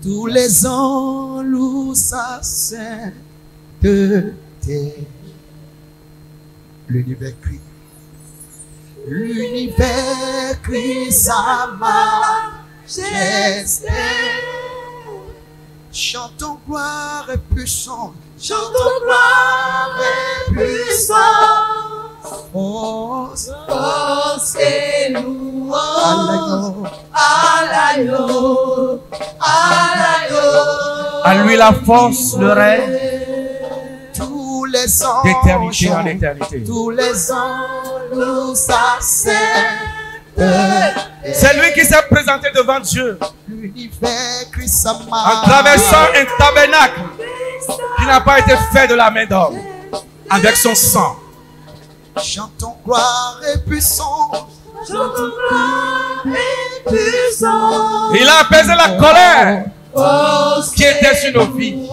Tous les ans louent sa sainteté. L'univers crie. L'univers crie sa majesté. Chantons gloire et puissance. Chantons gloire et puissance. Force et louange. À l'agneau. À l'agneau. À lui la force, le règne. Tous les anges. D'éternité en éternité. Tous les anges louent sa sainteté. C'est lui qui s'est présenté devant Dieu L'univers crie sa en traversant un tabernacle qui n'a pas été fait de la main d'homme, avec son sang. Chantons gloire et puissance. Chantons gloire et puissance. Il a apaisé la colère qui était sur nos vies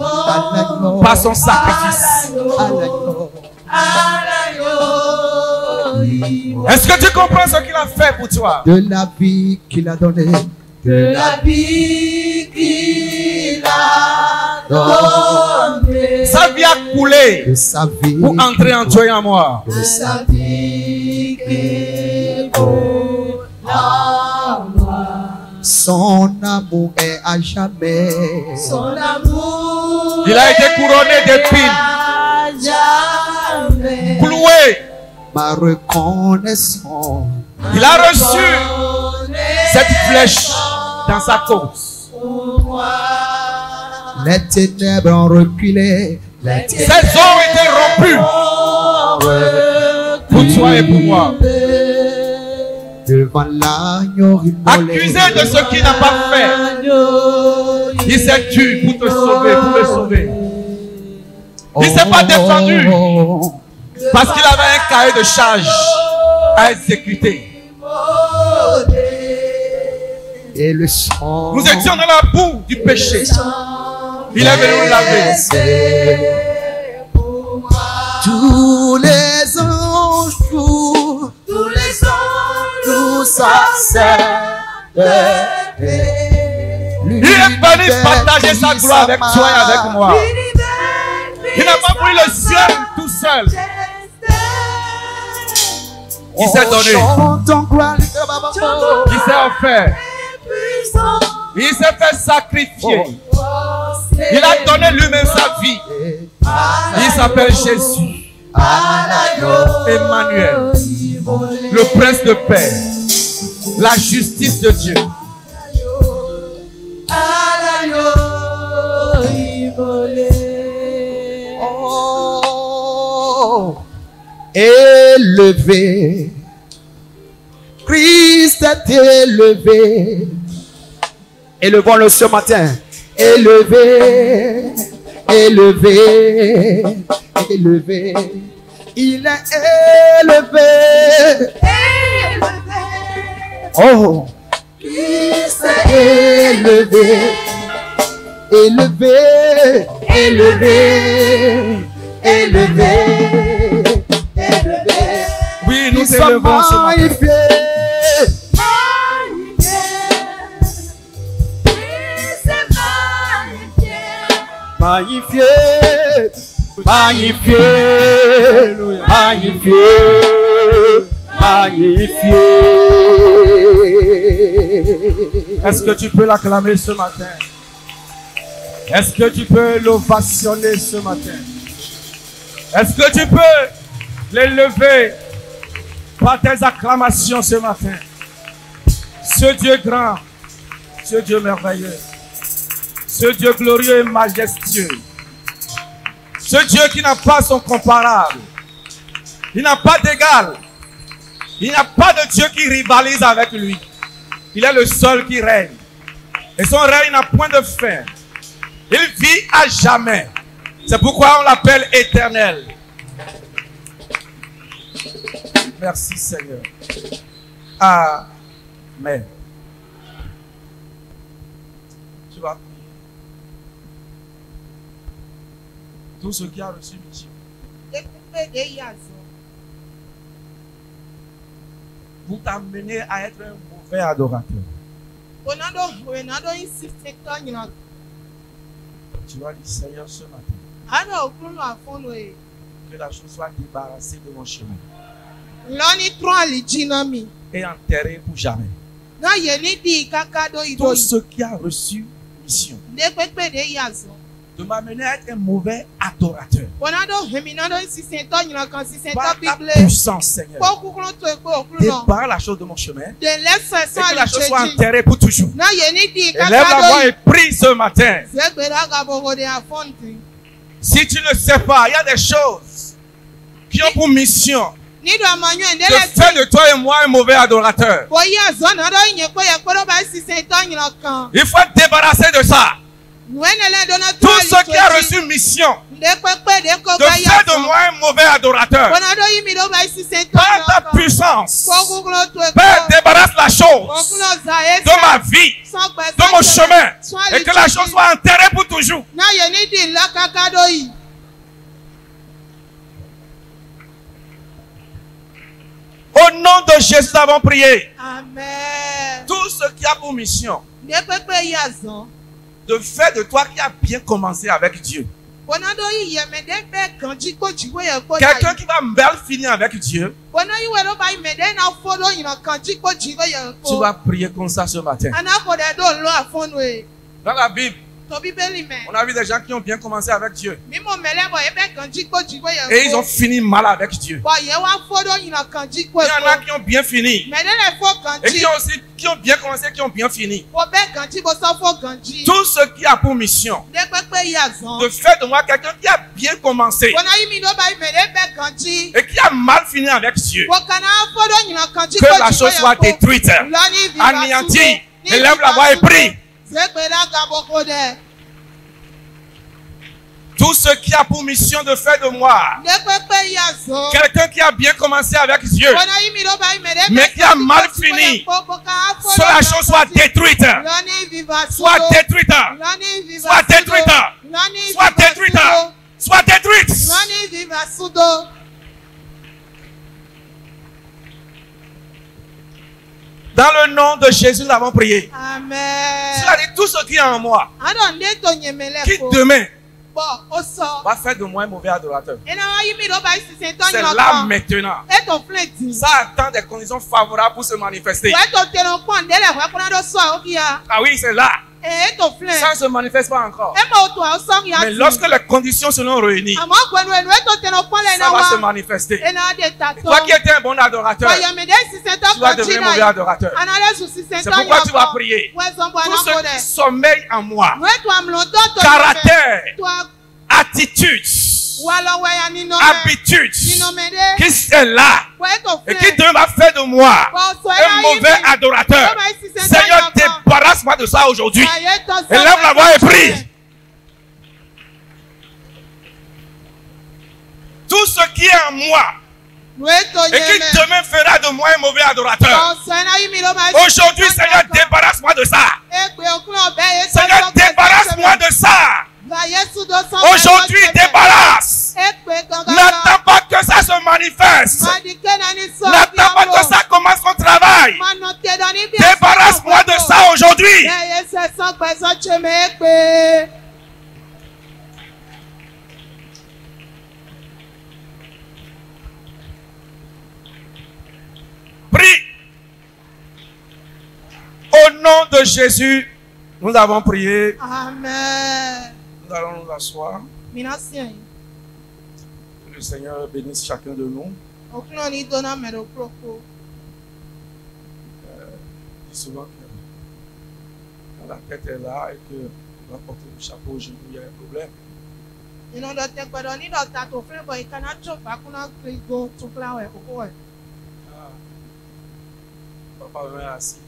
par son sacrifice. Est-ce que tu comprends ce qu'il a fait pour toi? De la vie qu'il a donnée. De la vie qu'il a donnée. Sa vie a coulé De sa vie. pour entrer en toi et en moi. De sa vie qu'il vaut la moi. Son amour est à jamais. Son amour. Il a été couronné d'épines, jamais. cloué. Ma reconnaissance. Il a reçu cette flèche dans sa cause. Les ténèbres ont reculé. Ses os ont été rompus pour toi et pour moi. Devant l'agneau immolé. Accusé de ce qu'il n'a pas fait, il s'est tué pour te sauver, pour me sauver. Il ne s'est pas défendu parce qu'il avait un cahier de charge à exécuter. Et le sang. Nous étions dans la boue du péché. Il est venu nous laver. Tous les anges, tous les anges, tout ça c'est. Il est venu partager sa gloire avec toi et avec moi. Il n'a pas pris le ciel tout seul. Il s'est donné. Il s'est offert. Il s'est fait sacrifier. Il a donné lui-même sa vie. Il s'appelle Jésus. Emmanuel. Le prince de paix. La justice de Dieu. Oh, élevé. Christ est élevé. Élevons-le ce matin. Élevé, élevé, élevé. Il est élevé. Oh, Christ est élevé. Élevé, élevé, élevé, élevé. Oui, nous élevons ce matin. Magnifié, magnifié, magnifié, magnifié. Est-ce que tu peux l'acclamer ce matin? Est-ce que tu peux l'ovationner ce matin? Est-ce que tu peux l'élever par tes acclamations ce matin? Ce Dieu grand, ce Dieu merveilleux, ce Dieu glorieux et majestueux, ce Dieu qui n'a pas son comparable, il n'a pas d'égal, il n'y a pas de Dieu qui rivalise avec lui. Il est le seul qui règne. Et son règne n'a point de fin. Il vit à jamais. C'est pourquoi on l'appelle éternel. Merci Seigneur. Amen. Tu vas prier. Tout ce qui a reçu Michel. Vous t'amenez à être un mauvais adorateur. Tu vas dire, Seigneur, ce matin, Ano okunu afono e. que la chose soit débarrassée de mon chemin Loni tron li jinami. et enterrée pour jamais. Na yeni di kakado Tout ido. ce qui a reçu mission De pepe de yazo. de m'amener à être un mauvais adorateur. Bonado heminado sisento nyina kan sisento Par ta bible. puissance, Seigneur, Pokukuno to ekpo okuno. débarre la chose de mon chemin De lesse et sa que la li chose soit cheji. enterrée pour toujours. Na yeni di Élève la kakado voix yi. et prie ce matin. Zegbera gaboro de afonti. Si tu ne sais pas, il y a des choses qui ont pour mission Nido amanyo de endele faire de toi et moi un mauvais adorateur. boyi azona do nyekpo yekpo ba sisento nyina kan. Il faut être débarrassé de ça. Nwenele dona Tout ce qui a reçu mission de pepe de ko de ga faire de yazo. moi un mauvais adorateur, Bonado yimi do ba sisento par nyina ta kan. puissance, Pokukuno to ekpo. Père, débarrasse la chose Okuno zaye de ma vie, de mon chemin, et que la chose soit enterrée pour toujours. Na yeni di la kakado yi. Au nom de Jésus, nous avons prié. Amen. Tout ce qui a pour mission De pepe yazon. de faire de toi qui a bien commencé avec Dieu, Bonado yi yeme de be kanji ko jiwe ye ko. quelqu'un qui va mal finir avec Dieu, Bono yi wero ba yi mede na fodo yi na kanji ko jiwe ye tu ko. vas prier comme ça ce matin. Ana ko de do lo afono e. Dans la Bible, To bibeli me. on a vu des gens qui ont bien commencé avec Dieu Mi mo mele bo e be kanji ko jiwe ye ko. et ils ont fini mal avec Dieu. Bo ye wa fodo yi na kanji ko. Il y en a qui ont bien fini Mede le fo et qui kanji. ont aussi qui ont bien commencé, qui ont bien fini. Bo be kanji bo so fo kanji. Tout ce qui a pour mission De pepe yazon. de faire de moi quelqu'un qui a bien commencé Bono yi mi do ba yi mede be kanji. et qui a mal fini avec Dieu, Bo kana fodo yi na kanji ko que jiwe la chose soit ye ko. détruite, Loni viva anéantie. sudo. Ni Élève la viva voix et sudo. prie. Zegbera gaboko de. Tout ce qui a pour mission de faire de moi De pepe yazo. quelqu'un qui a bien commencé avec Dieu, Bono yi mi do ba yi mede be mais qui a kanji mal ko jiwe ye fini, ko. Bo ka fodo que la na chose soit kanji. détruite, Loni viva soit sudo. détruite, Loni viva soit sudo. détruite, Loni soit viva détruite, sudo. soit détruite. Loni viva sudo. Dans le nom de Jésus, nous avons prié. Amen. Cela dit, tout ce qui est en moi, Ado nde to nyemele qui ko. demain Bo oso. va faire de moi un mauvais adorateur. Ena wa yi mi do ba yi sisen to C'est nyina là kan. maintenant. E to fleti. Ça attend des conditions favorables pour se manifester. Wa to tero pon de le wa kuna do so o kia. Ah oui, c'est là. E to flen. Ça ne se manifeste pas encore. E mo to o so ya. Mais lorsque les conditions seront réunies, Amo kwenu enu e to tero pon le ça na va se wa. manifester. Ena de tato. Toi qui étais un bon adorateur, Wa ya me de sisen to tu vas ko devenir china. mauvais adorateur. Anale su sisen C'est to pourquoi ya tu vas ko. prier. Wa zo bo Tout na ce ko qui de. sommeille en moi, We to am lo to to. caractère, To attitude, wa lo we ya ni no me. habitude, Ni no me de. qui est là We to et flen. qui demain va faire de moi Bo so un mauvais adorateur. Seigneur, débarrasse-moi de ça aujourd'hui. Élève la voix et prie. Tout ce qui est en moi et qui demain fera de moi un mauvais adorateur. Aujourd'hui, Seigneur, débarrasse-moi de ça. Seigneur, débarrasse-moi de ça. Aujourd'hui, débarrasse. N'attends pas que ça se manifeste. N'attends pas que ça commence ton travail. Débarrasse-moi de ça aujourd'hui. Prie. Au nom de Jésus, nous avons prié. Amen. Nous allons nous asseoir. Minasien. Que le Seigneur bénisse chacun de nous. Okunoni dona mero proko. Je dis souvent que quand la tête est là et que on va porter le chapeau au genou, il y a un problème. Ino do te gbodo ni do ta to fun boy kana chopa kuna krigo tukla we koko we. Papa vient assis.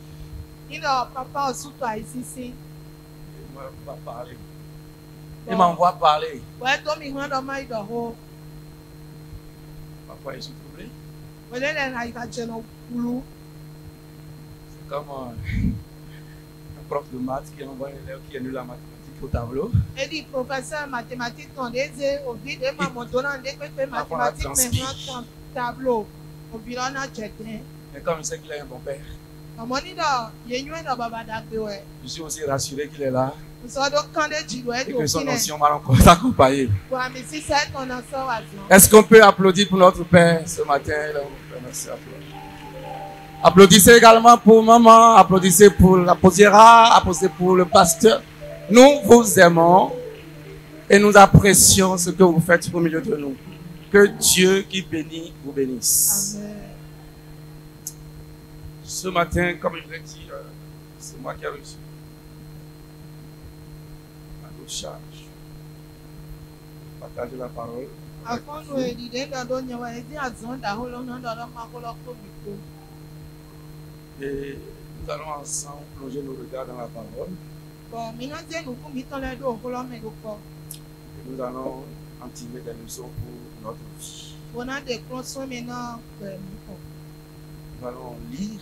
Ni do papa osuto aisisi. Il va parler. Il m'envoie parler. We to mi hwan do mai do ho. Papa, je suis troublé. We le na ika cheno kulu. C'est comme un prof de maths qui envoie un élève qui annule la mathématique au tableau. E di professeur mathématique ton deze obi de ma montona de pepe mathématique mais hwan tableau. Obi na chete. Mais comme je sais qu'il a un bon père, Amoni do yenyu do baba dagbe we. je suis aussi rassuré qu'il est là. Et que son onction va encore t'accompagner. Est-ce qu'on peut applaudir pour notre Père ce matin? Merci à toi. Applaudissez également pour maman, applaudissez pour la posiera, applaudissez pour le pasteur. Nous vous aimons et nous apprécions ce que vous faites au milieu de nous. Que Dieu qui bénit vous bénisse. Amen. Ce matin, comme je l'ai dit, c'est moi qui ai reçu ma charge. Partager la parole. Et nous allons ensemble plonger nos regards dans la parole. Et nous allons en tirer des leçons pour notre vie. Nous allons lire.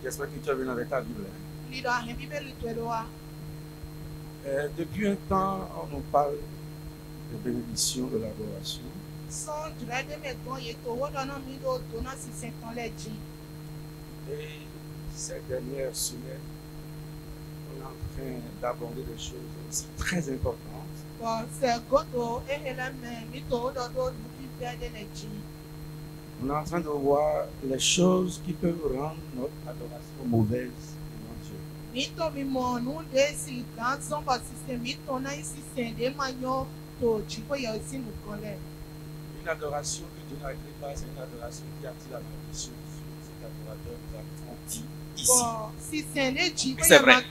J'espère que tu es venu avec ta Bible. Depuis un temps, on nous parle de bénédiction, de l'adoration. Et ces dernières semaines, on est en train d'aborder des choses aussi très importantes. On est en train de voir les choses qui peuvent rendre notre adoration mauvaise devant Dieu. Une adoration que Dieu n'a créée pas, c'est une adoration qui attire la malédiction sur cet adorateur que nous avons dit ici. C'est vrai.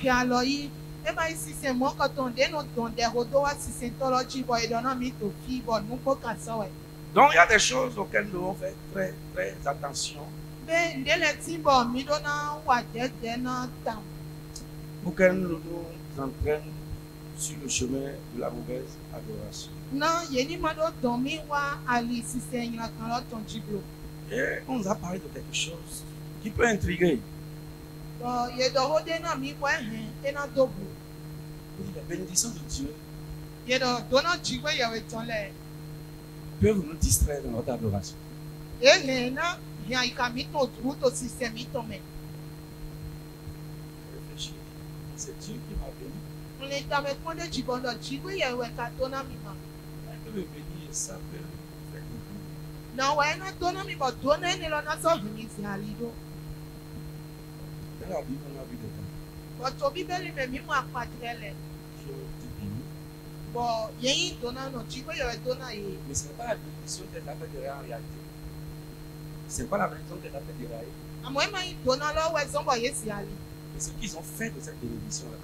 Donc il y a des choses auxquelles nous devons faire très très attention pour qu'elles nous entraînent sur le chemin de la mauvaise adoration. Et on nous a parlé de quelque chose qui peut intriguer. Les bénédictions de Dieu peuvent nous distraire dans notre adoration. Réfléchis, c'est Dieu qui m'a béni. Elle peut me bénir et ça peut me faire dans la Bible, on a vu des temps. Je dis béni. Mais ce n'est pas la bénédiction que tu as fait de en réalité. Ce n'est pas la bénédiction que tu as fait de mais ce qu'ils ont fait de cette bénédiction-là.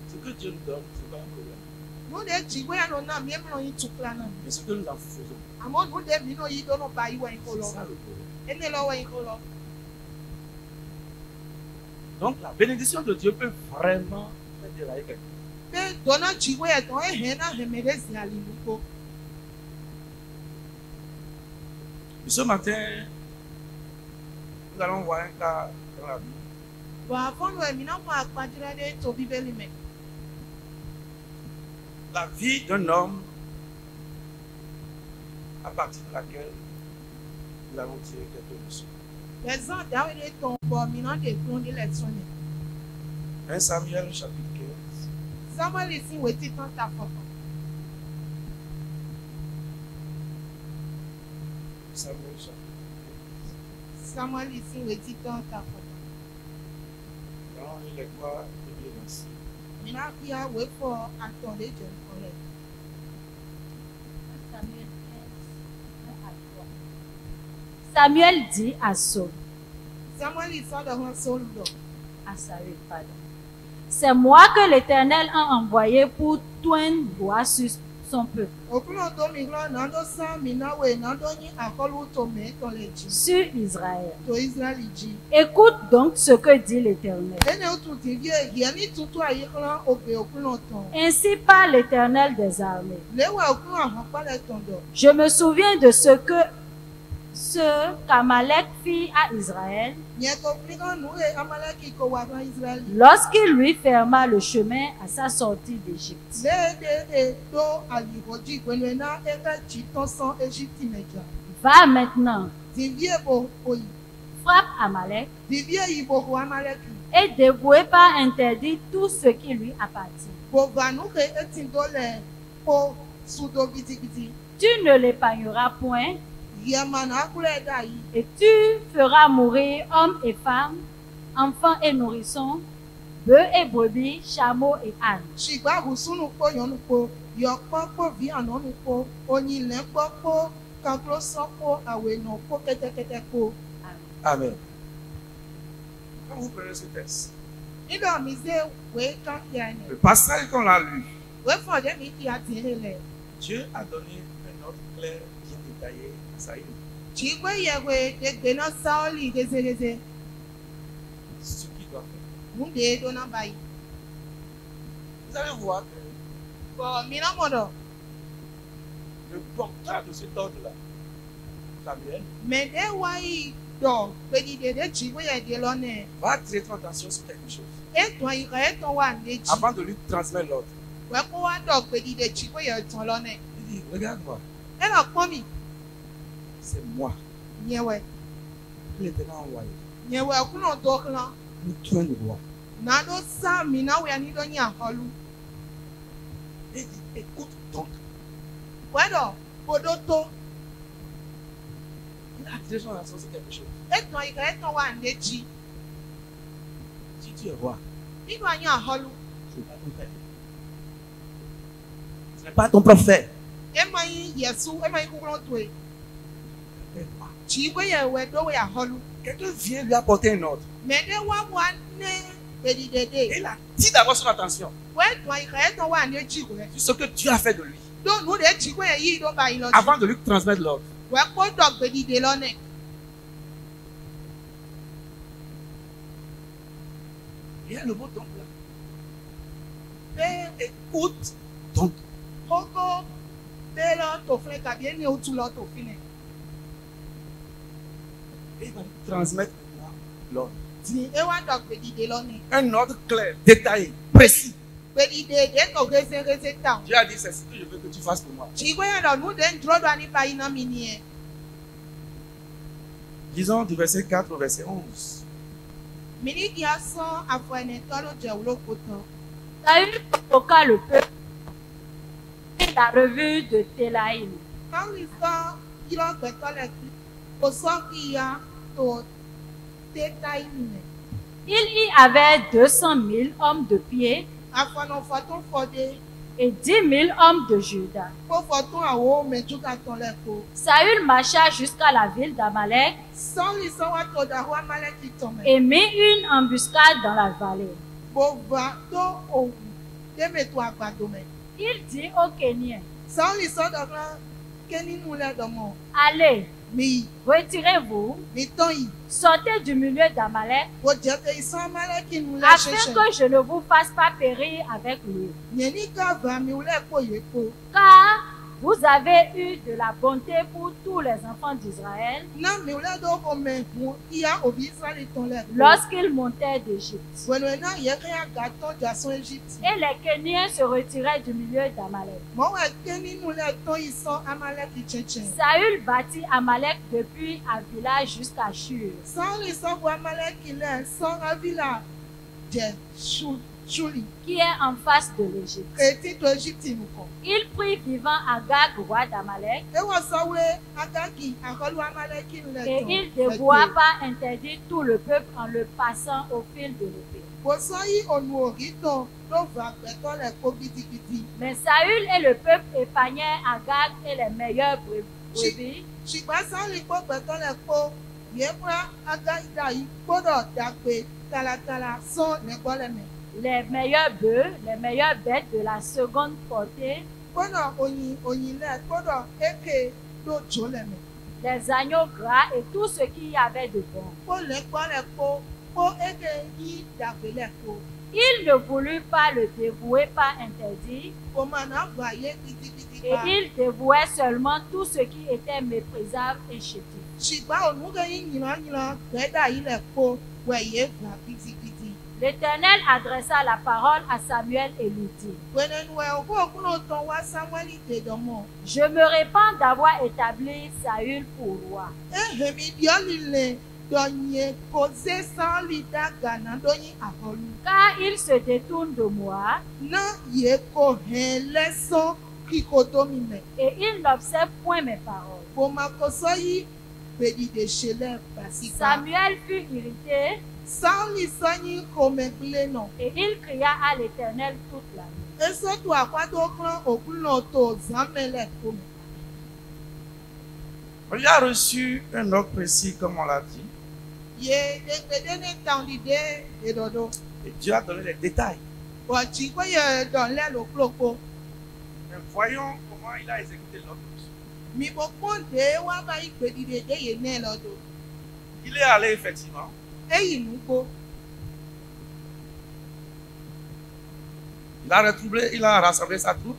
Ce que Dieu nous donne, ce n'est pas un problème. Mais ce que nous en faisons, c'est ça le problème. Donc la bénédiction de Dieu peut vraiment faire dérailler quelqu'un. Et ce matin, nous allons voir un cas dans la Bible. La vie d'un homme à partir de laquelle nous allons tirer quelques leçons. 1 Samuel chapitre 15. Samuel chapitre 15. Dans les quoi de Dieu ainsi. Samuel dit à Saul, c'est moi que l'Éternel a envoyé pour tourner bois sur son peuple, sur Israël. Écoute donc ce que dit l'Éternel. Ainsi parle l'Éternel des armées. Je me souviens de ce qu'Amalek fit à Israël lorsqu'il lui ferma le chemin à sa sortie d'Égypte. Va maintenant frappe Amalek Vivie yi boko Amalek. et dévouez par interdit tout ce qui lui appartient. Bova nou ke etindo le po sudo biti. Tu ne l'épargneras point Yamana kule dayi. et tu feras mourir hommes et femmes, enfants et nourrissons, bœufs et brebis, chameaux et ânes. Shigba busunu po yonu po. Yokpo po vi anonu po. Onyile po kanklo so po aweno po kete po. Amen. Quand vous prenez ce texte, Nido mize we kankiane. le passage qu'on a lu, We fode mi ki atirele. Dieu a donné un ordre clair, bien détaillé à Saïd. Chigwe yewe de gbena saoli dezereze. Ce qu'il doit faire. Munde dona bayi. Vous allez voir que Bo mina modo. le porteur de cet ordre-là, Samuel, Mede wai do pedi de chigwe ye de lone. va attirer ton attention sur quelque chose. Eton ire eton wa neji. Avant de lui transmettre l'ordre, We ko wa do pedi de chigwe ye ton lone. il dit, regarde-moi, E lo pon mi. c'est moi Nyewe. qui l'Éternel a envoyé. Nyewe kuno do klan. Le trône de roi. Na do sa mi na we ani do nya holu. Il dit, écoute donc. Wedo bodoto. Il a attiré son attention sur quelque chose. Eton ire eton wa neji. Si tu es roi, Nido anya holu. ce n'est pas ton père. Ce n'est pas ton prophète. Emai yesu emai kukulo tue. C'est roi. Chigwe ye we do we holu. Quelqu'un vient lui apporter un ordre. Mede wa ne pedi de de. Et il a dit d'abord son attention Wedo ire eton wa neji we. sur ce que Dieu a fait de lui. Do nu de chigwe ye yi do ba ilo. Avant de lui transmettre l'ordre. We ko do pedi de lone. Il y a le mot donc là. Pe Écoute donc. koko belo to fle ka bien ni otu lo to fine. Et il va lui transmettre maintenant l'ordre. Ti e wa do pedi de lone. Un ordre clair, détaillé, précis. Pedi de ko rese ta. Dieu a dit, c'est ce que je veux que tu fasses pour moi. Chigwe ye do nu de ndro do ani ba ina mi ni e. Disons du verset 4 au verset 11. Mini ki asan afo ene to lo je ulo kotan. Saül convoqua le peuple et la revue de Télaïm. Kan li san kilo gbeto le ki. Ko so ki ya to te tai ni. Il y avait 200 000 hommes de pied Afo no foton fode. et 10 000 hommes de Juda. Ko foton awo meju ka ton le ko. Saül marcha jusqu'à la ville d'Amalek San li san wa to da wa male ki ton me. et mit une embuscade dans la vallée. Bo va to o de me to agbado me. Il dit aux Kéniens, San li san do kan keni nu le do mo. allez, Mi retirez-vous, mi ton yi. sortez du milieu d'Amalek, Bo je te isan male ki nu le afin cheche. que je ne vous fasse pas périr avec lui. Nyeni ka va mi ule ko ye ko. Car vous avez eu de la bonté pour tous les enfants d'Israël Na mi ule do ko me mu iya obi Israel ton le. lorsqu'ils montaient d'Égypte. Bueno na ye ke ya ga ton jason Egypte. Et les Kéniens se retiraient du milieu d'Amalek. Mo we keni nu le ton isan amale ki cheche. Saül bâtit Amalek depuis Avila jusqu'à Shur. San li san bo amale ki le san avila je chuli. Qui est en face de l'Égypte. Eti to Egypte nu ko. Il prit vivant Agag, roi d'Amalek, E wa san we agaki akolu amale ki nu le et ton. il dévoua par interdit tout le peuple en le passant au fil de l'épée. Bo san yi onu ori ton do va gbeto le ko gidigidi. Mais Saül et le peuple épargnaient Agag et les meilleurs brebis, Ṣùgbọ́n sanni kó gbẹ̀tọ́ lẹ̀ kó yẹ́pẹ́ agáyídá yìí gbọ́dọ̀ dàgbé talatala sán lẹ́gbọ́lẹ́mẹ̀. les meilleurs bœufs, les meilleures bêtes de la seconde portée, Gbọ́dọ̀ oyin lẹ̀ gbọ́dọ̀ éke lójó lẹ́mẹ̀. les agneaux gras et tout ce qu'il y avait de bon. Kó lẹ́gbọ́lẹ̀ kó éke yí dàgbé lẹ̀ kó. Il ne voulut pas le dévouer par interdit, Kò mà náà gbà yé gidigidi et pa. il dévouait seulement tout ce qui était méprisable et chétif. Ṣùgbọ́n ònúkẹ́ yín yìnyín gbẹ́dà yìí lẹ̀ kó wẹ̀yẹ́ gbà gidigidi. L'Éternel adressa la parole à Samuel et lui dit, Wẹ̀nẹ̀nu ẹ̀ òkú òkúnà tán wá Sámúẹ́lì dèdọ̀mọ̀. je me répands d'avoir établi Saül pour roi. Ehèmi biọ́lì lè Donye posé sans lida gana donye aholu. Car il se détourne de moi Na ye ko hen leso krikodomine. et il n'observe point mes paroles. Boma kosoyi bedi de shele basika. Samuel fut irrité Sans lisani komegle non. et il cria à l'Éternel toute la nuit. Eso to akwado klan okuno to zamele kome. Il a reçu un ordre précis, comme on l'a dit. Ye debedene tandide edodo. Et Dieu a donné les détails. Wachi ko ye don le lo kloko. Mais voyons comment il a exécuté l'ordre. Mi bo ponde wa ba igbedide de ye ne lodo. Il est allé effectivement. Eyi nuko. Il a rassemblé sa troupe.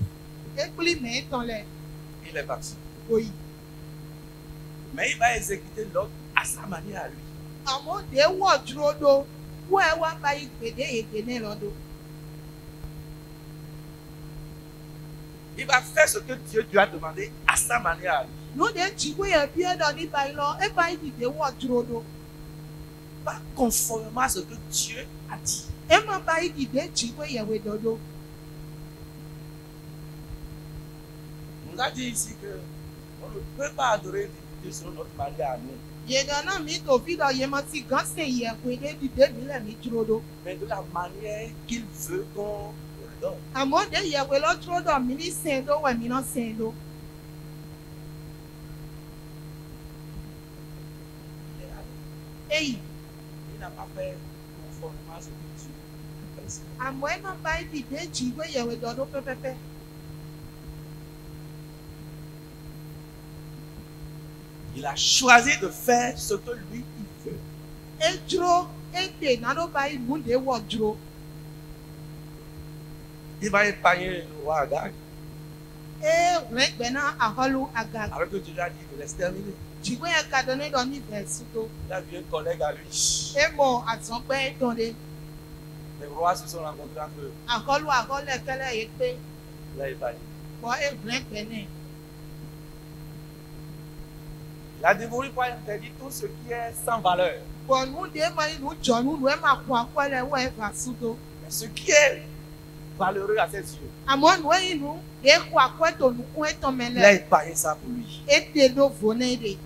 Ekpli me ton le. Il est parti. Oyi. Mais il va exécuter l'ordre à sa manière à lui. Àmọ́ de wọ̀ dúró do wọ́ ẹ wá bá ìgbèdé èdè náà lọ́dọ̀. Il va faire ce que Dieu lui a demandé à sa manière à lui. Lóde jìgbé yẹn bí ẹ̀dọ̀ nípa ìlọ ẹ bá ìdìde wọ̀ dúró do. Pas conformément à ce que Dieu a dit. Ẹ má bá ìdìde jìgbé yẹn wé dodo. On a dit ici que on ne peut pas adorer Dieu selon notre manière à nous. Yèdọ̀ náà mi tó fi lọ yẹ mọ sí gán sè yẹ pé dé dìde nílẹ̀ mi dúró do. Mais de la manière qu'il veut qu'on le donne. Àmọ́ de yẹ pé lọ dúró dọ̀ mí ní sẹ́yìn do wẹ̀ mí náà sẹ́yìn do. Il est allé. Eyi Il n'a pas fait conformément à ce que Dieu pense. àmọ́ ẹ má bá ìdìde jìgbé yẹn wé dọ̀dọ̀ pẹ́pẹ́pẹ́. Il a choisi de faire ce que lui il veut. E dúró e dè náà ló bá ìmúde wọ̀ dúró. Il va épargner le roi Agag. E rẹ̀ gbẹ̀ náà àhọ́lù àgàgà. Alors que Dieu lui a dit de l'exterminer. Jìgbé yẹn ka dọ̀ ní lọ ní ìfẹ́ sùtò. Il a vu un collègue à lui. E mọ àtọ̀gbẹ́ dọ̀de. Les rois se sont rencontrés entre eux. Àhọ́lù àhọ́lẹ̀ kẹ́lẹ́ yìí pé Il a épargné. bọ́ e rẹ̀ gbẹ̀ náà. Il a dévoré pour interdire tout ce qui est sans valeur. Bọ̀nù dé mọ inú jọ̀nù lù ẹ́ máa kún akọ́lẹ̀ wọ̀ ẹ́ fà sùtò. Mais ce qui est valeureux à ses yeux, Àmọ́ nù ẹ́ inú e kún akọ́ tònú kún ẹ́ tán il a mẹ́lẹ̀. épargné ça pour lui. E dè ló vò náà dè.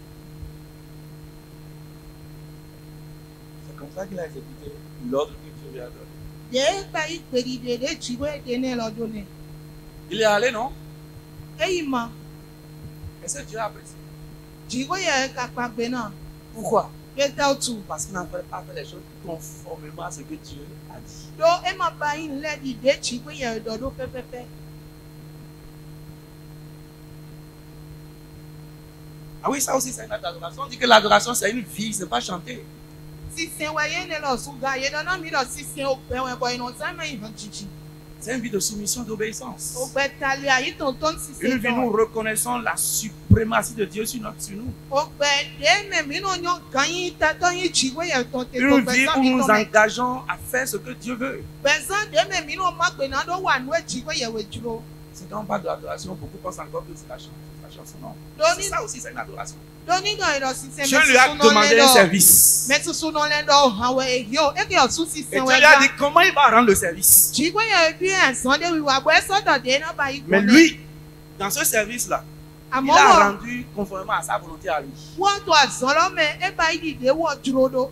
C'est comme ça qu'il a exécuté l'ordre que Dieu lui a donné. Dè bá ìgbèdìdè dé jìgbé dè náà lọ́dún náà. Il est allé, non? Eyi mọ Et ce Dieu a apprécié. jìgbé yẹn kápá gbé náà. Pourquoi? Pété òtù. Parce qu'il n'a pas fait les choses conformément à ce que Dieu a dit. Do e má bá yín lẹ́ dìde jìgbé yẹn dọ̀dọ̀ pẹ́pẹ́pẹ́. Ah oui, ça aussi c'est une acte d'adoration. On dit que l'adoration c'est une vie, c'est pas chanter. Sísìn wẹ̀yẹ́ ní lọ sùn ga yẹn dáná mi lọ sísìn òpẹ́ wọn ẹ̀bọ̀ ìnà sẹ́mẹ̀ ìhàn jìjì. C'est une vie de soumission, d'obéissance. Òpẹ́ talẹ̀ àyí tó ń sísìn Une vie où nous reconnaissons la suprématie de Dieu sur nous. Òpẹ́ dé mẹ̀mí náà yàn kàn yín tẹ́tọ́ yín jìwé yẹn tó tẹ̀ tó Une vie pẹ̀sán où mi nous tó mẹ̀. engageons à faire ce que Dieu veut. Pẹ̀sán dé mẹ̀mí náà má gbé náà ló wà nú ẹ̀ jìwé yẹn wẹ̀ dúró. C'est quand on parle de l'adoration, beaucoup pensent encore que c'est la chanson. Non. Doni- C'est ça aussi, c'est une adoration. Dónígàn ìlọ sísìn Dieu lui a demandé un service. Mẹ́tùsùn náà lẹ́dọ̀ àwọn èyí ò ékè ọ̀tún Et sísìn Dieu wẹ̀ lui a gbá. dit comment il va rendre le service. Jìwé yẹn bí ẹ̀sán dé wíwà bọ́ ẹ sọ́dọ̀ dé náà bá yí Mais lui, dans ce service-là, il Àmọ́ a wọ̀ rendu conformément à sa volonté à lui. wọ́n tó àzọ́ lọ́mẹ ẹ bá yí dìde wọ̀ dúró dó.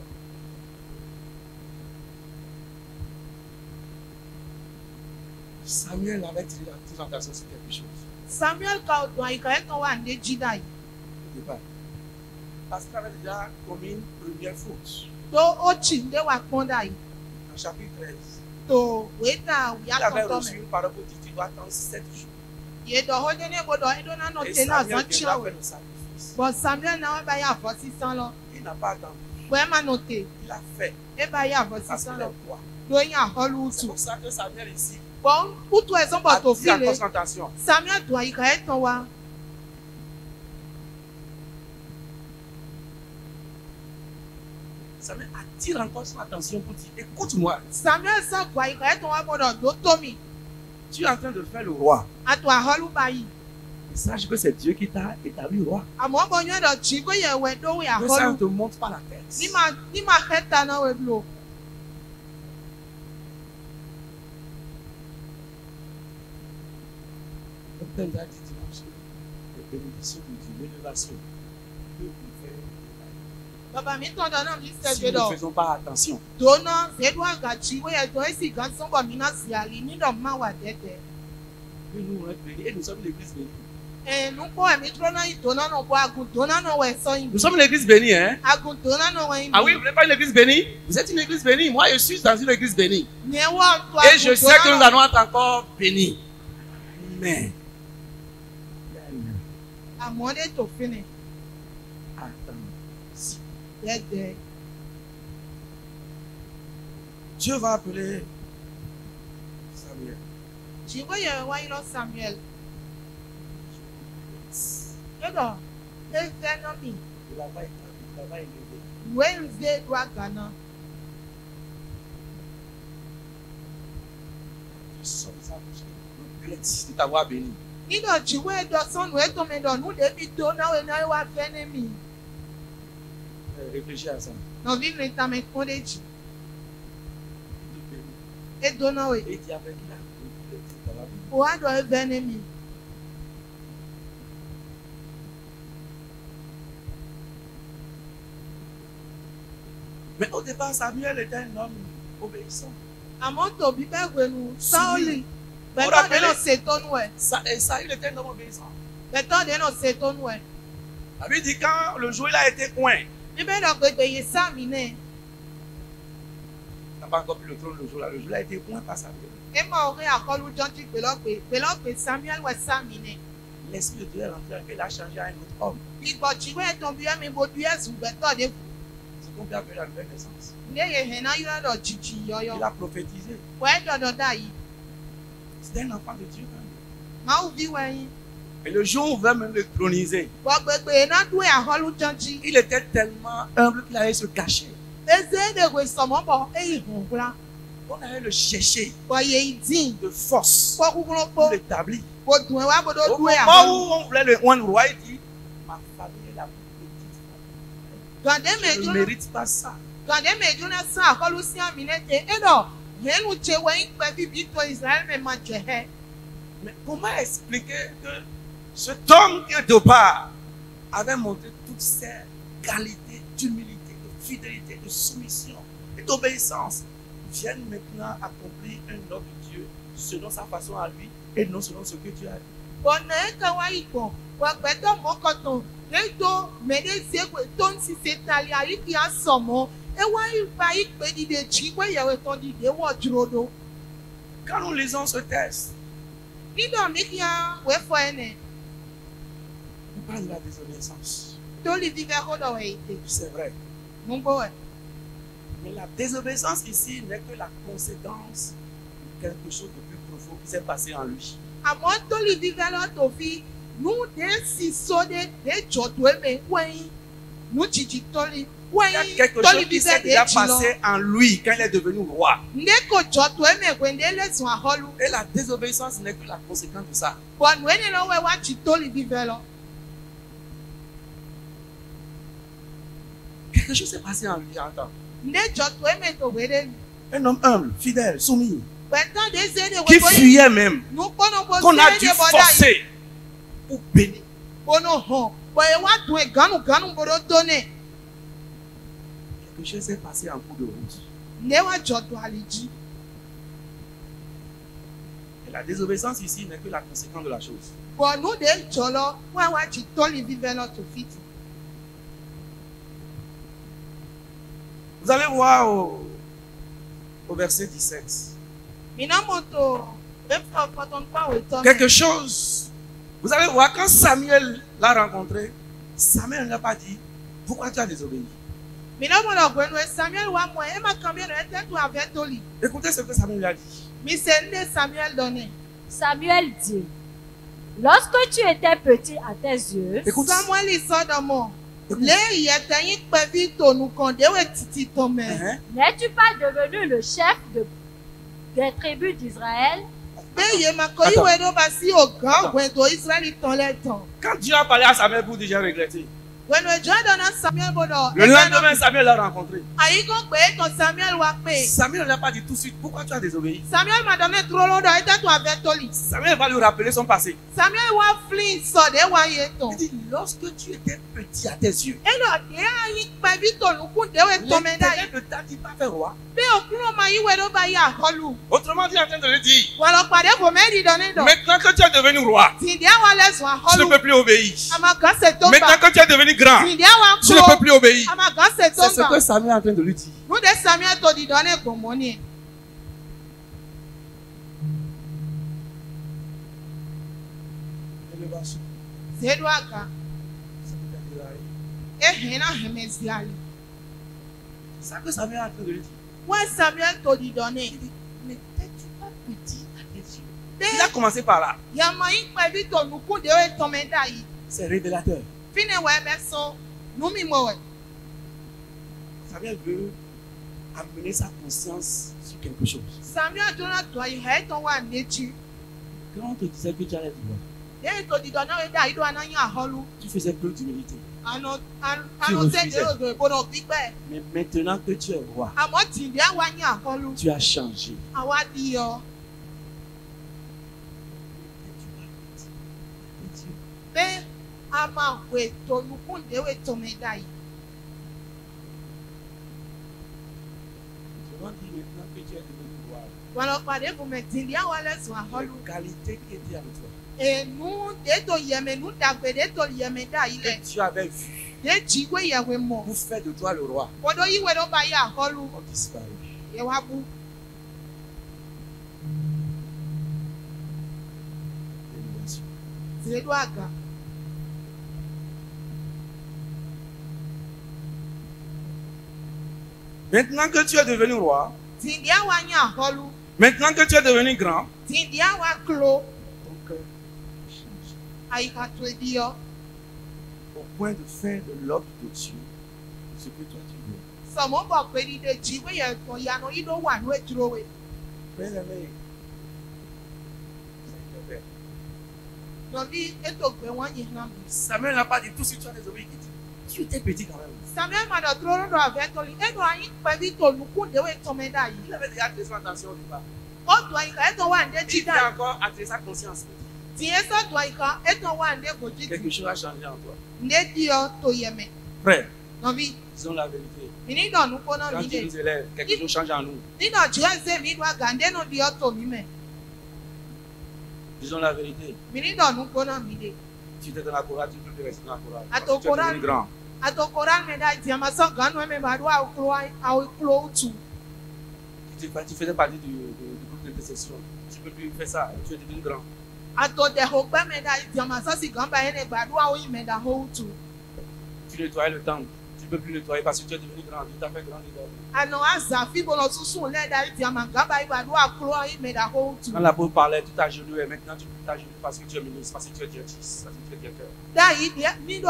Samuel avait tiré la attention sur quelque chose Samuel ka ọdún àyíká ẹ̀ kan wà ní jídà yìí. au départ. Parce qu'il avait déjà commis une première faute. Tó ó tì ń dé wà pọ́ndà yìí. En chapitre 13, To weta il avait yakɔtɔ reçu mɛ. une parole pour dire tu dois attendre 7 jours. Yedɔ hɔ de ne bodɔ eɖo na nɔ Et te na Samuel zɔn devra tiɔ faire o. le sacrifice. Bɔn Samuel na eba yɛ avɔ sisan lɔ. Il n'a pas attendu. Bɔn ema nɔ te Il a fait eba yɛ avɔ parce sisan qu'il lɔ. est roi. Do yin ahɔlu C'est utu. pour ça que Samuel ici Bɔn utu ɛzɔn a bɔ to dit fi à le. concentration. Samuel do ayika yɛ tɔn wa. Samuel attire encore son attention pour dire écoute-moi, Samuel sɔ do ayika yɛ tɔn wa bɔdɔ do tomi. tu es en train de faire le roi. Ato ahɔlu ba yi. Sache que c'est Dieu qui t'a établi roi. àmọ́ bọ́ yẹn dọ̀ tí kò yẹ wẹ̀ dówó Que ça ne àkọlù te monte pas la tête. ní máa kẹ́ ta náà wẹ̀ lò. Le Père nous a dit dimanche, les bénédictions de Dieu, l'élévation. Bàbá mi tọ́ dáná mi Si sẹ́gbẹ́ nous dọ̀. ne faisons pas attention, Dona zedu agachi we eto esi gan songo mina si ali ni do ma wa dede. que nous on est bénis et nous sommes l'église bénie. Nupo emi trona idona no bo agun dona no we so yin. Nous sommes l'église bénie, hein? Agun dona no we yin. Ah oui, vous n'êtes pas une église bénie? Vous êtes une église bénie. Moi, je suis dans une église bénie. Ni e wa to Et je sais que nous allons être encore bénis. Mais, amode to fini. attends. Dede. Dieu va appeler Samuel. Ji we ye wa ilo Samuel. Yodo. E fe no mi. Il va élever. We nze do agana. Nous sommes regrette de t'avoir béni. Ni do ji we do sonu e to me do nu de bi do na we na wa fe ne mi. Réfléchis à ça. No vi ni ta me konde ji. E do na we. Et tu as béni là. O wa do e fe ne mi. Mais au départ, Samuel était un homme obéissant. Àmọ́ tòbí bẹ́ẹ̀ wẹ̀nu Sáólì Ó bẹ̀tọ́ rappelé. de náà ṣètọ́nu ẹ̀ Saül était un homme obéissant. bẹ̀tọ́ de náà ṣètọ́nu ẹ̀. La Bible dit quand le jour il a été coin, Níbẹ̀ náà gbègbè yìí sáàmì náà il n'a pas encore pris le trône le jour là. Le jour là a été coin par Samuel. ẹ mọ̀ orí àkọlù jọ́jú pèlọ́pè Samuel wẹ̀ sáàmì náà. L'esprit de Dieu est rentré et il a changé à un autre homme. Ìgbọ̀jìwé ẹ̀tàn bí ẹ̀mí bodu ẹ̀sùn bẹ̀tọ́ de C'est qu'on peut appeler la nouvelle naissance. ní èyí hẹ̀ náà yọ̀ lọ jìjì Il yọ̀yọ̀. a prophétisé. Wẹ́ dọ̀dọ̀ dà yìí C'était un enfant de Dieu. Quand même. máa ń bí wẹ̀yìn. Et le jour où on veut même le trôniser, Bọ̀ gbègbè náà dún àkọlù jọ́jú. il était tellement humble qu'il allait se cacher. Eze èdèwé sọ̀mọ́bọ̀ èyí hùn wúrà. On allait le chercher Bọ̀ yẹ ìdín de force kọ́kúkúrú pour pọ̀ l'établir. bọ̀ dùn ẹ̀ wá gbọdọ̀ Au dún ẹ̀ moment àkọlù. où on voulait le rendre roi, il dit ma famille est la plus petite. Gàdé Je ne mẹ́jọ mérite pas ça. Gàdé mẹ́jọ náà sàn àkọlù sí àmì náà tẹ̀ ẹ́ dọ̀ hẹ́nu tẹ wẹ́yìn pẹ́ bíbí tó Israël mẹ́ máa jẹ ẹ́. Mais comment expliquer que cet homme qui au départ avait montré toutes ses qualités d'humilité, de fidélité, de soumission et d'obéissance vienne maintenant accomplir un ordre de Dieu selon sa façon à lui et non selon ce que Dieu a dit. Bọ̀nà ẹ̀ kẹ́ wá ìgbọ̀n wàgbẹ́tọ̀ mọ́kọ̀tàn lẹ́tọ̀ mẹ́lẹ́sẹ̀gbẹ̀ tó ń ṣiṣẹ́ tali àríkì àsọ̀mọ́ ẹ wá ìgbà ìpè dìde jí pé ìyẹ̀wò tán dìde wọ̀ dúró. Quand nous lisons ce texte, Nídọ̀ mi kí á wẹ́ fọ ẹ̀ nẹ̀ on parle de la désobéissance. tó lè fi fẹ́ kó dọ̀ ẹ̀ ìdè. C'est vrai. Mú gbọ́ ẹ̀. Mais la désobéissance ici n'est que la conséquence de quelque chose de plus profond qui s'est passé en lui. Àmọ́ tó lè fi fẹ́ lọ́tò fi nù dé sí sóde dé jọ̀dọ̀ ẹ̀mẹ̀ wẹ́yìn nù jìjì tó lè Il y a wẹ́yìn quelque tó lè chose fi qui fẹ́ s'est dé déjà jì lọ. passé en lui quand il est devenu roi. Ndé kò jọ̀dọ̀ ẹ̀mẹ̀ pé ndé lẹ́sùn àhọ́lù. Et la désobéissance n'est que la conséquence de ça. Bọ̀nù ẹni lọ́wọ́ ẹ̀ wá jì tó lè fi fẹ́ lọ. Quelque chose s'est passé en lui, attends. Ndé jọ̀dọ̀ ẹ̀mẹ̀ tó wéré ni. Un homme humble, fidèle, soumis, Pẹ̀tọ́ dé sédè qui wẹ́gbọ́ yìí. fuyait même, Nù kpọ́nà bó qu'on a dû sédè bọ́dà yìí. forcer pour bénir. Bọ̀nù hàn bọ̀yẹ̀ wá dùn ẹ̀ gánù bọ̀dọ̀ tó nẹ̀. Quelque chose s'est passé en cours de route. Ndé wá jọ̀dọ̀ àlejì. Et la désobéissance ici n'est que la conséquence de la chose. Bọ̀nù dé jọ̀lọ̀ wá wá jì tó lè fi fẹ́ lọ tó fìtì. Vous allez voir au verset 17. Mina moto efa patan pa we to. Quelque chose. Vous allez voir, quand Samuel l'a rencontré, Samuel ne l'a pas dit, pourquoi tu as désobéi? Mina moto gwenu Samuel wa mo e ma kambia no ete tu ave toli. Écoutez ce que Samuel lui a dit. Mi se nde Samuel donné. Samuel dit, lorsque tu étais petit à tes yeux, Écoute, Samuel isodomo. écoute. Le yeteyin pe vi tonu kan de we titi to me. Hein? n'es-tu pas devenu le chef des tribus d'Israël? Bẹ́ẹ̀ ma kọ́ ìwé ló bá sí ọ̀gá ọ̀gbẹ̀dọ̀ Ísírẹ́lì tán lẹ́tàn. Quand Dieu a parlé à Samuel pour déjà regretter, Gbẹ̀nu ìjọ dáná Samuel gbọdọ̀. le lendemain, Samuel l'a rencontré. Àyíkọ́ pé ètò Samuel wá pé. Samuel ne l'a pas dit tout de suite, pourquoi tu as désobéi? Samuel m'a donné dúró lọ́dọ̀ ẹ̀ tẹ́tù àbẹ́tọ́lì. Samuel va lui rappeler son passé. Samuel wá flint sọ̀dẹ̀ wáyé tán. Il dit, lorsque tu étais petit à tes yeux, E lọ dé ayé pẹ̀bí tòlùkún déwé tọ́mẹ́dá yìí. l'Éternel ne t'a dit pas faire roi. Bí òkúrò máa yíwé ló bá yà àkọlù. Autrement dit, en train de le dire, Wàlọ́ pàdé kò mẹ́rin dọ̀nẹ́dọ̀. maintenant que tu es devenu roi, Tìǹdí àwọn lẹ́sùn tu ne àkọlù. peux plus obéir. Àmà kan ṣe tó Maintenant gbà. que tu es devenu grand, Tìǹdí àwọn tu ne peux kúrò. plus obéir. Àmà kan ṣe tó C'est ce gbà. que Samuel est en train de lui dire. Núdé Samuel tó di dọ́nẹ́ gbòmọ́ ni. Zédu àgà. Ehìn náà hẹ̀mẹ̀sì àlè. C'est ce que Samuel est en train de lui dire. Wọ́n Samuel tó di dọ́nẹ́. Il dit, mais t'es-tu pas petit à tes yeux? Dé Il a commencé par là. yàmọ̀ yín pẹ̀bí tòlùkún déwé tọ́mẹ́dá yìí. C'est révélateur. Fínẹ̀ wẹ̀ bẹ́ sọ. Númi mọ̀ wẹ̀. Samuel veut amener sa conscience sur quelque chose. Samuel tó náà tó ayé ẹ̀ tó wà n'étí. Quand on te disait que tu allais vouloir, Déyìí tó di dọ́nẹ́ wẹ̀ dá ìlú anáyàn àhọ́lú. tu faisais preuve d'humilité. Àná Tu sẹ́dẹ̀ refusais. òdò ìbòdò gbígbẹ́. Mais maintenant que tu es roi, Àmọ́ tìǹdí àwa yín àhọ́lú. tu as changé. Àwa di ọ. Pé a máa wè tòlùkún déwé tọ́mẹ́dá yìí. Je dis maintenant que tu es devenu roi, Wàlọ́ pàdé fún mi tìǹdí àwa lẹ́sùn àhọ́lú. les qualités qui étaient avec toi, Ènú détò yẹmẹ nú dàgbé détò yẹmẹ dá yìí lẹ̀. que tu avais vu Déjì wé yẹ̀wé mọ̀. pour faire de toi le roi, Wọ́dọ̀ yíwé ló bá yà àhọ́lú. ont disparu. Yẹ wá bú. L'élimination. Zédu àgà. Maintenant que tu es devenu roi, Tìǹdí àwa yín àhọ́lú. maintenant que tu es devenu grand, Tìǹdí àwa kúló. ton cœur change. Àyíká tó di ọ. Au point de faire de l'ordre de Dieu ce que toi tu veux. Sọ̀mọ́ bọ̀ pé dídé jì wé yẹ tàn yanu yìí ló wà ní ètúró wé. Bien-aimé, c'est le père. Lọ́bí ètò gbé wọ́n yìí hàn mí. Samuel n'a pas dit tout de suite tu as désobéi. Il dit, tu étais petit quand même. Samuel ma dọ̀ dúró lọ́dọ̀ àfẹ́tọ́lì. Ẹnu ayín pẹ̀lú tòlùkún déwé tọ́mẹ́dá yìí. Il avait déjà attiré son attention au départ. Ó dùn àyíká ẹ̀tọ́ wà ní Il jídá. a encore attiré sa conscience. Tìyẹ́ sọ̀dùn àyíká ẹ̀tọ́ wà ní ègòjì. Quelque chose a changé en toi. Ndé di ọ tó yẹmẹ. Frère, Lọ́bí disons la vérité. mi ní dọ̀nù kóná Quand mi Dieu dé. nous élève, quelque chose change en nous. Nínú ọ̀jọ́ ẹ̀sẹ̀ mi wá gàndé nù di ọ tó mi mẹ́. Disons la vérité. Mi ní dọ̀nù kóná mi dé. Tu étais dans la chorale, tu ne peux plus rester dans la chorale. À Parce ton que tu es chorale. devenu grand. Atokora mẹ́ta ìtì àmàsán gánú ẹ̀mẹ́ bàdúrà àwòkúrò tù. Tu faisais partie du groupe d'intercession. Tu ne peux plus faire ça. Tu es devenu grand. Àtòdẹ̀hò gbẹ́ mẹ́ta ìtì àmàsán sì gán báyẹn lè gbàdúrà òyìn mẹ́ta ó tù. Tu nettoyais le temple. Tu ne peux plus nettoyer parce que tu es devenu grand. Tu t'as fait grand leader. Àná àzà fíbọ̀lọ̀ sísun lẹ́ẹ̀dá ìtì àmàgán báyìí gbàdúrà kúrò òyìn mẹ́ta ó tù. Quand l'apôtre parlait, tu t'agenouillais. Maintenant, tu t'agenouilles parce que tu es ministre, parce que tu es directrice, parce que tu es directeur. Dáyìí nílò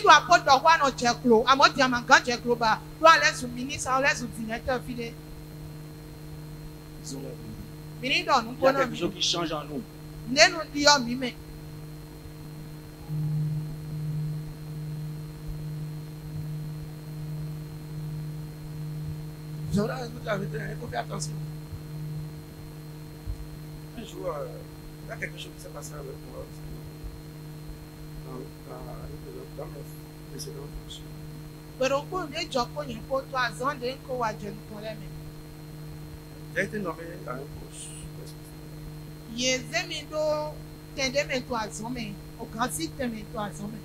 àpótọ̀ wà náà jẹ̀kúrò àmọ́ tí àmàgán jẹ̀kúrò bá ló àlẹ́sùn mínísà ọlẹ́sùn tìǹẹ́tẹ̀ fílẹ̀. Disons la vérité. Mi ní dọ̀nù Il y a kóná quelque mi. chose qui change en nous. Nínú di ọ mi mẹ́. J'aimerais écouter la vérité. Il faut faire attention. Un jour, il y a quelque chose qui s'est passé avec moi. Dans mes précédentes fonctions. Gbèrò kó ndé jọ kó yẹn kó tó àzán ndé kó wà jẹun kó lẹ́mẹ̀. J'ai été nommé à un poste. Yèzé mi dó tẹ̀ndé mi tó àzán mẹ́. Ọ̀gá sí tẹ̀ mi tó àzán mẹ́.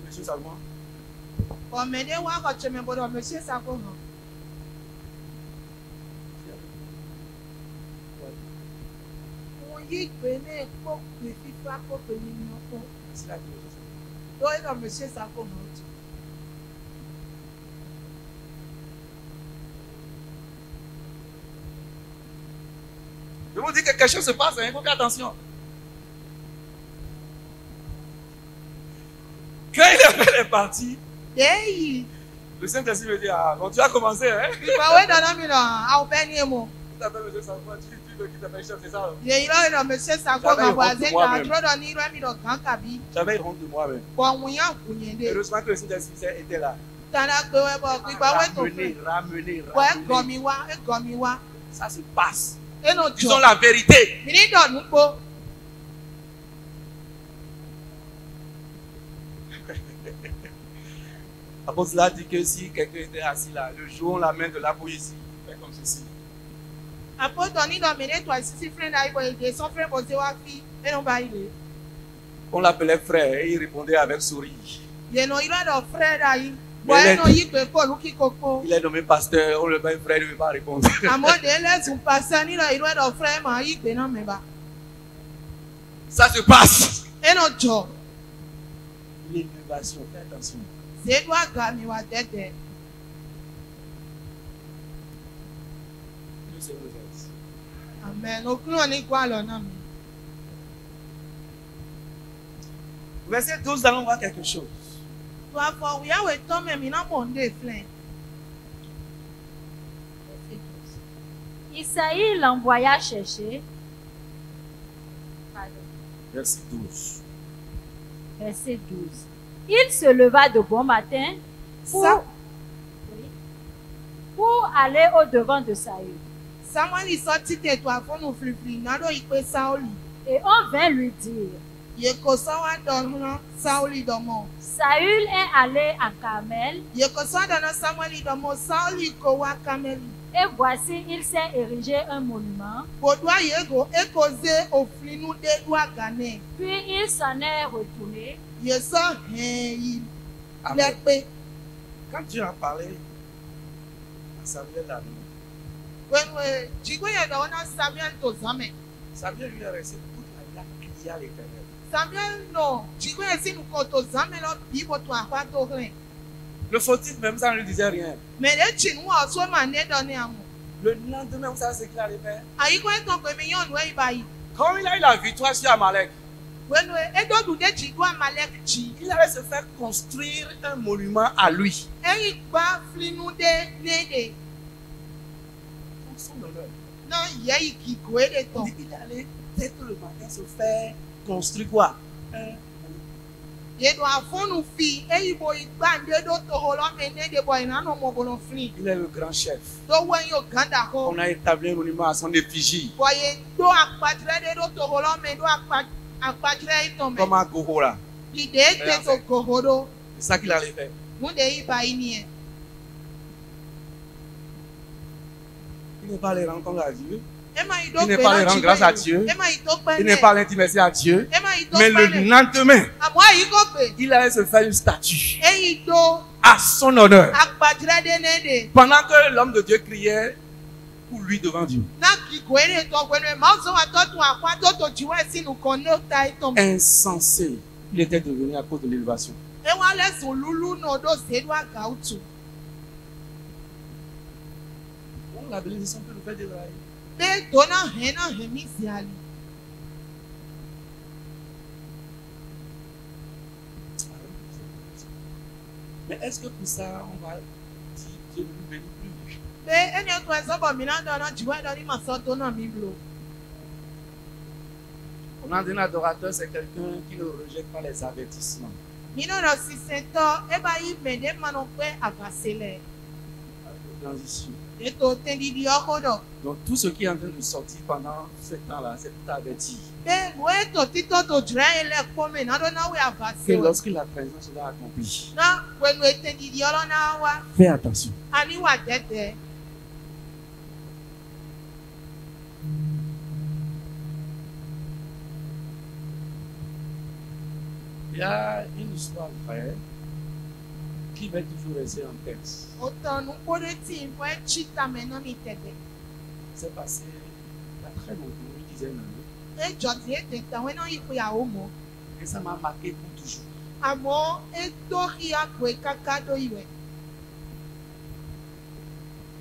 Monsieur Salomon, Ọ̀mẹ̀dé wá kọ̀ tẹ̀mẹ̀ bọ̀dọ̀ ọ̀mẹ̀ ṣe sàkó hàn. Mo yí ìgbé ní kó pè fífá kó pè mí ní ọkọ̀. c'est la philosophie. Lórí ọ̀mẹ̀ ṣe sàkó hàn jù. Je vous dis que quelque chose se passe, hein, il faut faire attention. Quand il est parti, Déyìí Le Saint-Esprit me dit, ah, bon, tu as commencé, hein? Ìgbà wo dáná mi lọ àwọn bẹ́ẹ̀ ni èmo. Tu t'appelles monsieur Savoie, tu veux qu'il t'appelle chef, c'est ça? Yèyí lọ́wọ́ ìlọ mẹ́sẹ̀ sàgbọ́ J'avais màbọ̀ honte de àzẹ́ moi-même. kà dúró ní irú ẹ̀mí lọ kàn kàbí. J'avais honte de moi-même. Bọ̀ wọ́n yàn kù yẹn dé. Heureusement que le Saint-Esprit était là. Tàdá gbé wẹ́ bọ̀ ìgbà wo ètò fún. Ramener. Bọ̀ ẹ gọ̀ mi wá ẹ gọ̀ mi wá. Ça se passe. Ẹnu Ils ont jọ. la vérité. Mi ní dọ̀nù gbó. L'apôtre a dit que si quelqu'un était assis là, le jour où on l'amène de la poésie, il fait comme ceci. Àpótọ̀ nílò mẹ́lẹ́ tó àṣìṣe fúnẹ̀ náà ìbò èdè sọ fúnẹ̀ bọ̀ ṣe wá fi ẹnu bá ilé. On l'appelait frère et il répondait avec sourire. Yẹ̀nà irú ẹ̀dọ̀ fúnẹ̀ dà yìí. Bọ̀ Mais ẹnu yìí pé kó olùkí koko. Il est nommé pasteur, on le met frère, il ne veut pas répondre. Àmọ́ dé lẹ́sùn pàṣẹ nílò irú ẹ̀dọ̀ fúnẹ̀ mà yìí pé náà mẹ́ba. Ça se passe. Ẹnu jọ. L'innovation, fais attention. Ṣèlú àgà mi wà tẹ́tẹ́. Que c'est vous êtes. Amen. Òkúrò ní kó àlọ́ náà mi. Verset 12, nous allons voir quelque chose. Tó a fọ wíyáwó tọ́ mẹ́mi náà mọ̀ ń dé flẹ̀. Isaïe l'envoya chercher. Pardon. Verset 12. Verset 12. Il se leva de bon matin pour, Ça, oui, pour aller au-devant de Saül. Samuel sọ́tí tètò àfọ́nù fìrìfìrì náà ló yí pé Sáólì. Et on vint lui dire, Yèkó sọ́wọ́ dọ̀nà Sáólì dọ̀mọ́. Saül est allé à Carmel, Yèkó sọ́wọ́ dọ̀nà Samuel dọ̀mọ́ Sáólì kò wá Kámẹ́lì. et voici, il s'est érigé un monument, Bòdú àyègò ékozé òfìnnú dédú àgànẹ́. puis il s'en est retourné. Yèsọ́ hẹ̀ẹ́yì Amen. lẹ́pẹ́. Quand Dieu a parlé à Samuel là, Wẹ́wẹ́ jìgbéyẹ̀ dọ̀wọ́ náà Samuel tó zámẹ̀. Samuel lui a resté toute la vie à crier à l'Éternel. Samuel nọ jìgbéyẹ̀ sínú kò tó zámẹ̀ lọ bí bòtú àpá tó rìn. Le fautif, même ça ne lui disait rien. Mẹ̀lẹ́ tìǹú ọ̀ṣọ́ mà ní ẹ̀dọ̀ ní àmọ̀. Le lendemain, vous savez ce qu'il allait faire? Àyíkọ́ ẹ̀tàn pèmí yóò nù ẹ́ ìbáyìí. Quand il a eu la victoire sur Amalek, Wẹ́wẹ́ ẹ̀dọ́dù dé jìgbó Amalek jì. il allait se faire construire un monument à lui. Ẹ̀yìn gbá flinú dé léde. Pour son honneur. Náà yẹ ìkìkò èdè tán. Il allait peut-être le matin se faire construire quoi? Yèdò àfọ́nù fi ẹ̀yìnbó ìgbàǹdé tó tòhó lọ́mọ léde bọ̀ ìnáná ọmọbìnrin flin. Il est le grand chef. Tó wẹ́yìn ògàndà kó. On a établi un monument à son effigie. Bọ̀yẹ̀ tó àpàtìrẹ́ dé tó tòhó lọ́mọ tó àpàtìrẹ́ ìtàn Comme mẹ́. à Gohora. Ìdè ètè tó gòhòdó. C'est ça qu'il allait faire. Múndé ìbáyìí nìyẹn. Il n'est pas allé rendre compte à Dieu. Ẹ máa yìí tó Il n'est pé pas allé náà rendre grâce à jìgbéyìí. Dieu. Ẹ máa yìí tó pẹ́ Il n'est lẹ̀. pas allé intimer à Dieu. Ẹ máa yìí tó Mais pẹ́ le lẹ̀. lendemain, Àmọ́ àyí kò pé. il allait se faire une statue Ẹ̀yìn tó à son honneur. àpàtìrẹ́ dé léde. Pendant que l'homme de Dieu criait pour lui devant Dieu. Náà kìkò èdè tó pẹ̀lú ẹ̀ máa ń sọ wà tọ́tù àpá tó tó jìwẹ́ sínú kan ní ó ta ìtàn mẹ́. Insensé. Il était devenu à cause de l'élévation. Ẹ wá lẹ́sùn lúlú náà ló ṣèlú àgà òtù. Bon, la bénédiction peut nous faire dérailler. Bẹ́ẹ̀ tó náà hẹ̀ mí sí àlè. Mais est-ce que pour ça, on va dire Dieu ne nous bénit plus? Bẹ́ẹ̀ ẹni ọ̀tún ẹ̀ sọ́bọ̀ mi náà dáná jìwẹ́ lọ ní màsán tó náà mi lò. On a dit un adorateur, c'est quelqu'un qui ne rejette pas les avertissements. Mi náà lọ sí sẹ́ńtọ́ ẹ bá yí mẹ̀dẹ́ máa pẹ́ àgbàsílẹ̀. Transition. Ètò tẹ̀lídìí ọkọ̀ dọ̀. Donc tout ce qui est en train de sortir pendant ce temps-là, c'est pour t'avertir Bẹ́ẹ̀ mo ètò títọ́ tó jùlọ ẹ̀ lẹ̀ pọ́ mi náà lọ́nà wẹ̀ que àgbàsílẹ̀. lorsque la présence sera accomplie, Náà pẹ̀lú ètẹ̀lídìí ọlọ́nà wa, fais attention. a níwà tẹ́tẹ́. Il y a une histoire vraie qui va toujours rester en tête. Ó tán nu kórè tí n fẹ́ tí tàmẹ́ náà mi tẹ̀tẹ̀. C'est passé il y a très longtemps, une dizaine d'années, Éjọ tí ètè tàwọn náà yí pé àwọ̀ mọ́. et ça m'a marqué pour toujours. Àmọ́ ètòrí àpò ìkáká tó ìwẹ̀.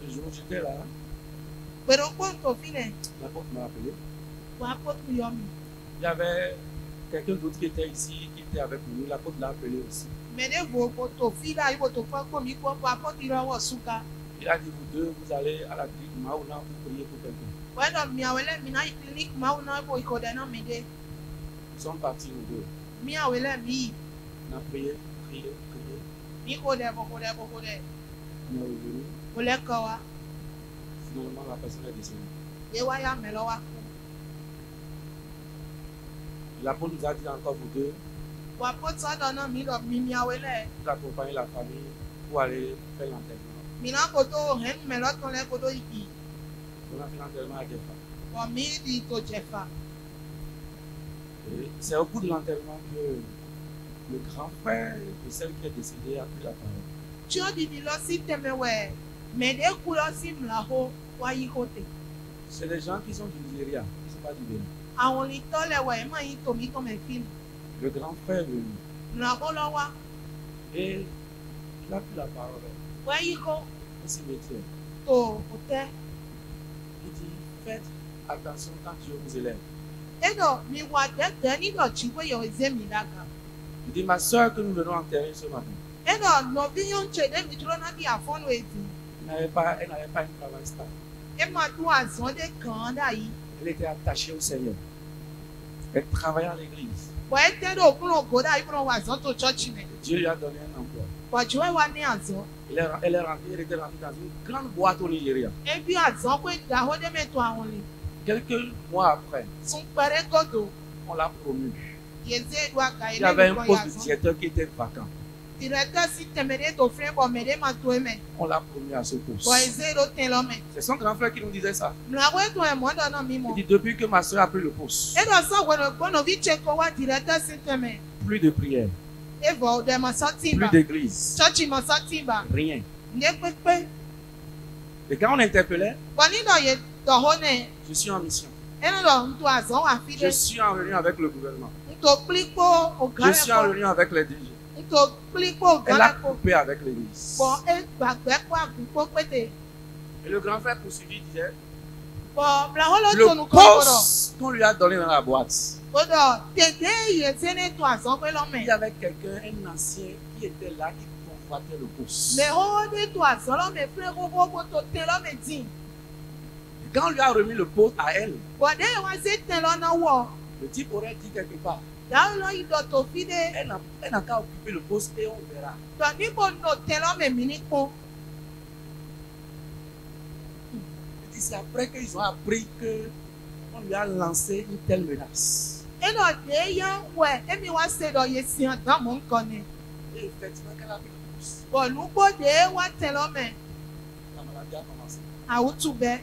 Le jour où j'étais là, Pẹ̀lú pọ́ǹtò filẹ̀ l'apôtre m'a appelé. wà á pọ́tù yọ mi. Il y avait quelqu'un d'autre qui était ici, qui était avec nous. L'apôtre l'a appelé aussi. Mais de vos photos, filles là, ils vont te faire comme ils vont pas porter leur souka. Il a dit, vous deux, vous allez à la clinique Maouna pour prier pour quelqu'un. Ouais, donc, miawele, mina clinique, mauna, pour y connaître, mais de, Nous sommes partis, nous deux. miawele, mi, On a prié. mi connaît, bon, connaît. On est revenu. Pour les kawa, Finalement, la personne est décédée. et waya, melowa. L'apôtre nous a dit encore, vous deux, Pour apporter ça dans un mille, mi miawele, vous accompagnez la famille pour aller faire l'enterrement. mina koto, hen, melot, ton les koto, iki. On a fait l'enterrement à Jefa. Pour mi, di, to, jefa. Et c'est au bout de l'enterrement que le grand frère de celle qui est décédée a pris la parole. Tu as dit, lo, si teme, ouais. Mais de couleurs, si mlaho, wa y kote. C'est les gens qui sont du Nigeria, qui ne sont pas du Bénin. Àwọn litole, ouais, ma y to, mi, to, me film. Le grand frère est venu Mlaho, lo, wa, et il a pris la parole wa y ko, au cimetière. to, ote. Il dit, faites attention quand Dieu vous élève. Edo, mi wa de, ni do, chikwe, yo, eze, mi, daga. Il dit, ma soeur que nous venons enterrer ce matin, Edo, no, vi, yon, che, de, mi, tro, na, di, a, fon, we, di. elle n'avait pas un travail stable. E, ma, do, a, zon, de, kan, da, yi. Elle était attachée au Seigneur. Elle travaillait à l'église. Wa, ete, do, kuno, go, da, yi, pro, wa, zon, to, church, me. Dieu lui a donné un emploi. Wa, jwe, wa, ne, a, zon. Elle était rentrée dans une grande boîte au Nigeria. E, bi, a, zon, kwe, da, ho, de, me, to, a, on, li. Quelques mois après, Son, pere, godo. on l'a promu. Yeze, do, a, ka, Il y avait un poste de directeur qui était vacant. Directeur, si temede, to, frère, bon, me, de, ma, to, me. On l'a promu à ce poste. Wa, eze, do, ten, lo, me. C'est son grand frère qui nous disait ça. Mla, we, to, e, mo, do, no, mi, Il mo. dit, depuis que ma soeur a pris le poste, Edo, so, bueno, bueno, vi, cheko, wa, directeur, si, teme. plus de prière, E, vo, de, ma, so, plus timba. d'église, Church, ma, so, timba. rien. Ne, kwe, kwe. Et quand on interpellait, Bon, ni, do, ye, do, ho, ne. je suis en mission. Eno, do, mto, a, zon, wa, fi, Je de. suis en réunion avec le gouvernement. Mto, kliko, o, Je gare, suis en ko. réunion avec les dirigeants. Mto, kliko, o, Elle a gare, ko. coupé avec l'église. Bon, e, gbagbe, kwa, kliko, kwete. Et le grand frère poursuivi disait, Bon, mla, ho, lo, le to, nou, kono, poste qu'on lui a donné dans la boîte, Odo, tede, ye, zene, to, a, zon, kwe, lo, il me. y avait quelqu'un, un ancien, qui était là, qui convoitait le poste. Me, ho, de, to, a, zon, lo, me, frère, ho, ho, to, te, lo, me, di. Et quand on lui a remis le poste à elle, Bon, de, wa, ze, ten, lo, na, wo. le type aurait dit quelque part, Da, lo, yi, do, to, fi, de. elle n'a qu'à occuper le poste et on verra. To, ni, bo, no, ten, lo, me, mini, ko. Il dit, c'est après qu'ils ont appris qu'on lui a lancé une telle menace. Eno, de, ya, we, emi, wa, se, do, ye, si, an, dan, mon, kone. Et effectivement, quand elle a pris le poste, Bon, nou, bo, de, wa, ten, lo, me. la maladie a commencé. A, ou, tu, be.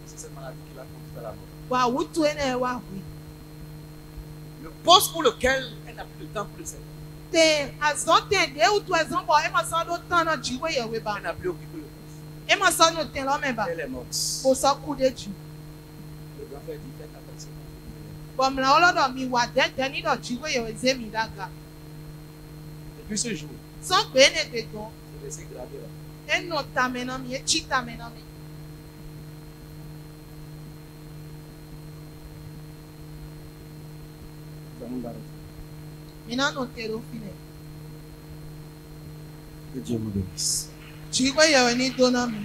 C'est cette maladie qui l'a conduite à la mort. Wa, ou, tu, ene, wa, oui. Le poste pour lequel elle n'a plus de temps pour le servir, Te, a, zon, ten, de, ou, tu, a, zon, bo, ema, sa, do, tan, no, jiwe, ye, we, ba. elle n'a plus occupé le poste. Ema, sa, no, ten, lo, me, ba. Elle est morte. Bo, sa, kou, de, ji. Le grand frère dit, faites attention. Bon, mla, ho, lo, do, mi, wa, de, ni, do, jiwe, ye, we, ze, mi, daga. Depuis ce jour, Son, kwe, ne, de, don. je laissé graver là. Eno, ta, me, no, mi, e, chi, ta, me, no, mi. Nous allons l'arrêter. Mina, no, te, do, fine. Que Dieu nous bénisse. Jiwe, ye, we, ni, do, no, mi.